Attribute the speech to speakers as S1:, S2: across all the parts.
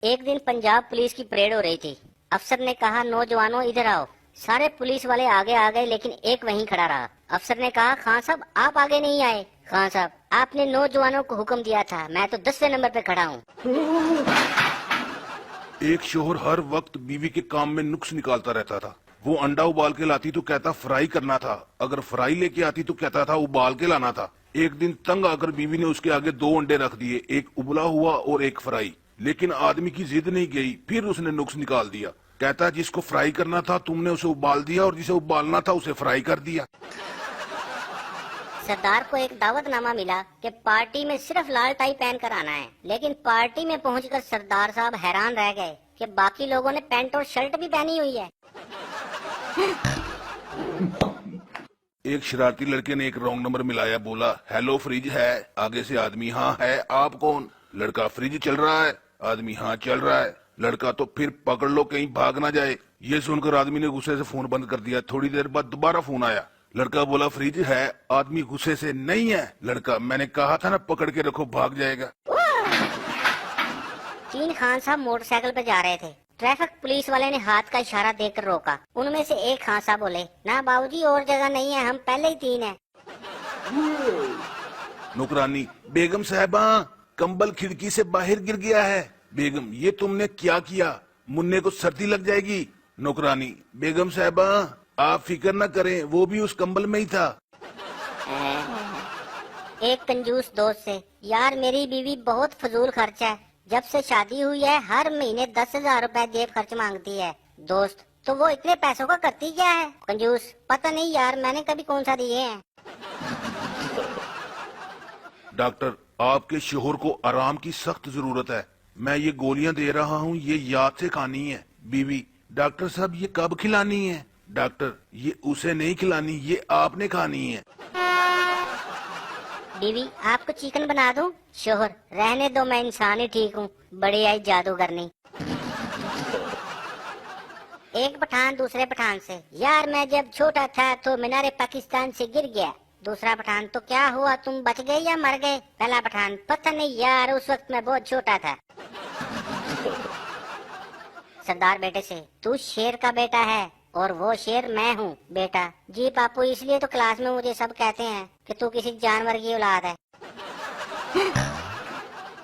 S1: ایک دن پنجاب پولیس کی پریڈ ہو رہی تھی۔ افسر نے کہا نوجوانوں ادھر آؤ۔ سارے پولیس والے آگے آ گئے لیکن ایک وہیں کھڑا رہا۔ افسر نے کہا خان صاحب آپ آگے نہیں آئے۔ خان صاحب آپ نے نوجوانوں کو حکم دیا تھا، میں تو 10ویں نمبر پہ کھڑا ہوں۔
S2: ایک شوہر ہر وقت بیوی کے کام میں نقص نکالتا رہتا تھا۔ وہ انڈا ابال کے لاتی تو کہتا فرائی کرنا تھا، اگر فرائی لے کے آتی تو کہتا تھا ابال کے لانا تھا۔ ایک دن تنگ آ کر بیوی نے اس کے آگے 2 انڈے رکھ دیے، ایک ابلا ہوا اور ایک فرائی۔ لیکن آدمی کی ضد نہیں گئی، پھر اس نے نقص نکال دیا۔ کہتا جس کو فرائی کرنا تھا تم نے اسے ابال دیا اور جسے ابالنا تھا اسے فرائی کر دیا۔
S1: سردار کو ایک دعوت نامہ ملا کہ پارٹی میں صرف لال ٹائی پہن کر آنا ہے، لیکن پارٹی میں پہنچ کر سردار صاحب حیران رہ گئے کہ باقی لوگوں نے پینٹ اور شرٹ بھی پہنی ہوئی ہے۔
S2: ایک شرارتی لڑکے نے ایک رانگ نمبر ملایا، بولا ہیلو فریج ہے؟ آگے سے آدمی ہاں ہے، آپ کون؟ لڑکا فریج چل رہا ہے؟ آدمی ہاں چل رہا ہے۔ لڑکا تو پھر پکڑ لو کہیں بھاگ نہ جائے۔ یہ سن کر آدمی نے غصے سے فون بند کر دیا۔ تھوڑی دیر بعد دوبارہ فون آیا، لڑکا بولا فریج ہے؟ آدمی غصے سے نہیں ہے۔ لڑکا میں نے کہا تھا نا پکڑ کے رکھو بھاگ جائے گا۔
S1: 3 خان صاحب موٹر سائیکل پہ جا رہے تھے۔ ٹریفک پولیس والے نے ہاتھ کا اشارہ دے کر روکا۔ ان میں سے ایک خان صاحب بولے نہ باؤ جی اور جگہ نہیں ہے، ہم پہلے ہی 3 ہیں۔
S2: نوکرانی بیگم صاحبہ کمبل کھڑکی سے باہر گر گیا ہے۔ بیگم یہ تم نے کیا کیا؟ منے کو سردی لگ جائے گی۔ نوکرانی بیگم صاحبہ آپ فکر نہ کریں، وہ بھی اس کمبل میں ہی تھا۔
S1: ایک کنجوس دوست سے یار میری بیوی بہت فضول خرچ ہے، جب سے شادی ہوئی ہے ہر مہینے 10,000 روپے جیب خرچ مانگتی ہے۔ دوست تو وہ اتنے پیسوں کا کرتی کیا ہے؟ کنجوس پتہ نہیں یار، میں نے کبھی کون سا دیے ہیں۔
S2: ڈاکٹر آپ کے شوہر کو آرام کی سخت ضرورت ہے، میں یہ گولیاں دے رہا ہوں، یہ یاد سے کھانی ہے۔ بیوی ڈاکٹر صاحب یہ کب کھلانی ہے؟ ڈاکٹر یہ اسے نہیں کھلانی، یہ آپ نے کھانی ہے۔
S1: بیوی آپ کو چکن بنا دوں؟ شوہر رہنے دو، میں انسان ہی ٹھیک ہوں، بڑی آئی جادوگرنی۔ ایک پٹھان دوسرے پٹھان سے یار میں جب چھوٹا تھا تو مینار پاکستان سے گر گیا۔ دوسرا پٹھان تو کیا ہوا تم بچ گئے یا مر گئے؟ پہلا پٹھان پتہ نہیں یار اس وقت میں بہت چھوٹا تھا۔ سردار بیٹے سے تو شیر کا بیٹا ہے اور وہ شیر میں ہوں بیٹا۔ جی پاپو اس لیے تو کلاس میں مجھے سب کہتے ہیں کہ تو کسی جانور کی اولاد ہے۔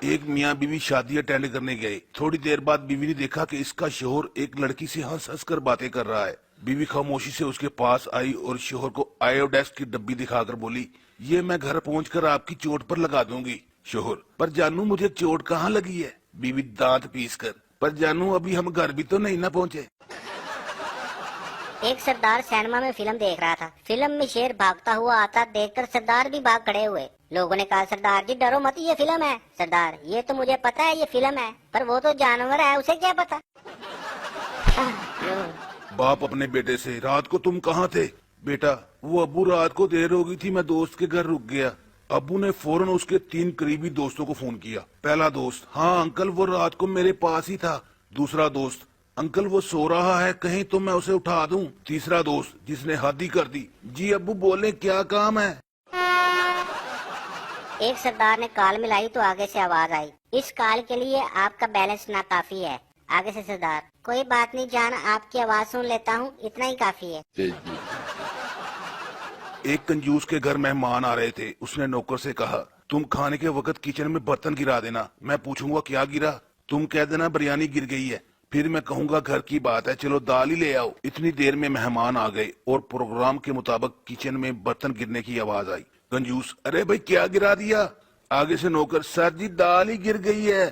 S2: ایک میاں بیوی شادی اٹینڈ کرنے گئے۔ تھوڑی دیر بعد بیوی نے دیکھا کہ اس کا شوہر ایک لڑکی سے ہنس ہنس کر باتیں کر رہا ہے۔ بیوی خاموشی سے اس کے پاس آئی اور شوہر کو آیوڈیکس کی ڈبی دکھا کر بولی یہ میں گھر پہنچ کر آپ کی چوٹ پر لگا دوں گی۔ شوہر پر جانو مجھے چوٹ کہاں لگی ہے؟ بیوی دانت پیس کر پر جانو ابھی ہم گھر بھی تو نہیں نہ پہنچے۔
S1: ایک سردار سینما میں فلم دیکھ رہا تھا۔ فلم میں شیر بھاگتا ہوا آتا دیکھ کر سردار بھی بھاگ کھڑے ہوئے۔ لوگوں نے کہا سردار جی ڈرو مت، یہ فلم ہے۔ سردار یہ تو مجھے پتا ہے یہ فلم ہے، پر وہ تو جانور ہے، اسے کیا پتا۔
S2: باپ اپنے بیٹے سے رات کو تم کہاں تھے؟ بیٹا وہ ابو رات کو دیر ہو گئی تھی، میں دوست کے گھر رک گیا۔ ابو نے فوراً اس کے 3 قریبی دوستوں کو فون کیا۔ پہلا دوست ہاں انکل وہ رات کو میرے پاس ہی تھا۔ دوسرا دوست انکل وہ سو رہا ہے، کہیں تو میں اسے اٹھا دوں۔ تیسرا دوست جس نے حد ہی کر دی جی ابو بولے کیا کام ہے؟
S1: ایک سردار نے کال ملائی تو آگے سے آواز آئی اس کال کے لیے آپ کا بیلنس ناکافی ہے۔ آگے سے سردار کوئی بات نہیں جان، آپ کی آواز سن لیتا ہوں، اتنا ہی کافی ہے۔
S2: ایک کنجوس کے گھر مہمان آ رہے تھے۔ اس نے نوکر سے کہا تم کھانے کے وقت کچن میں برتن گرا دینا، میں پوچھوں گا کیا گرا، تم کہہ دینا بریانی گر گئی ہے، پھر میں کہوں گا گھر کی بات ہے چلو دال ہی لے آؤ۔ اتنی دیر میں مہمان آ گئے اور پروگرام کے مطابق کچن میں برتن گرنے کی آواز آئی۔ کنجوس ارے بھائی کیا گرا دیا؟ آگے سے نوکر سر جی دال ہی گر گئی ہے۔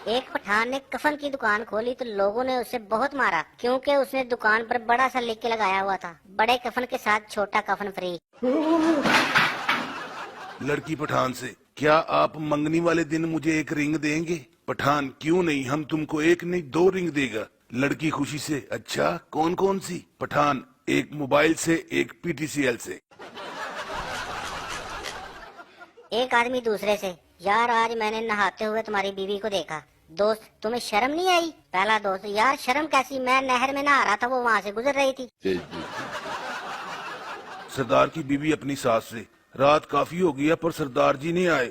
S1: ایک پٹھان نے کفن کی دکان کھولی تو لوگوں نے اسے بہت مارا کیونکہ اس نے دکان پر بڑا سا لکھ کے لگایا ہوا تھا بڑے کفن کے ساتھ چھوٹا کفن فری۔
S2: لڑکی پٹھان سے کیا آپ منگنی والے دن مجھے ایک رنگ دیں گے؟ پٹھان کیوں نہیں، ہم تم کو 1 نہیں 2 رنگ دے گا۔ لڑکی خوشی سے اچھا کون کون سی؟ پٹھان ایک موبائل سے، ایک پی ٹی سی ایل سے۔
S1: ایک آدمی دوسرے سے یار آج میں نے نہاتے ہوئے تمہاری بیوی کو دیکھا۔ دوست تمہیں شرم نہیں آئی؟ پہلا دوست یار شرم کیسی، میں نہر میں نہا رہا تھا، وہ وہاں سے گزر رہی تھی۔
S2: سردار کی بیوی اپنی ساس سے رات کافی ہو گیا پر سردار جی نہیں آئے،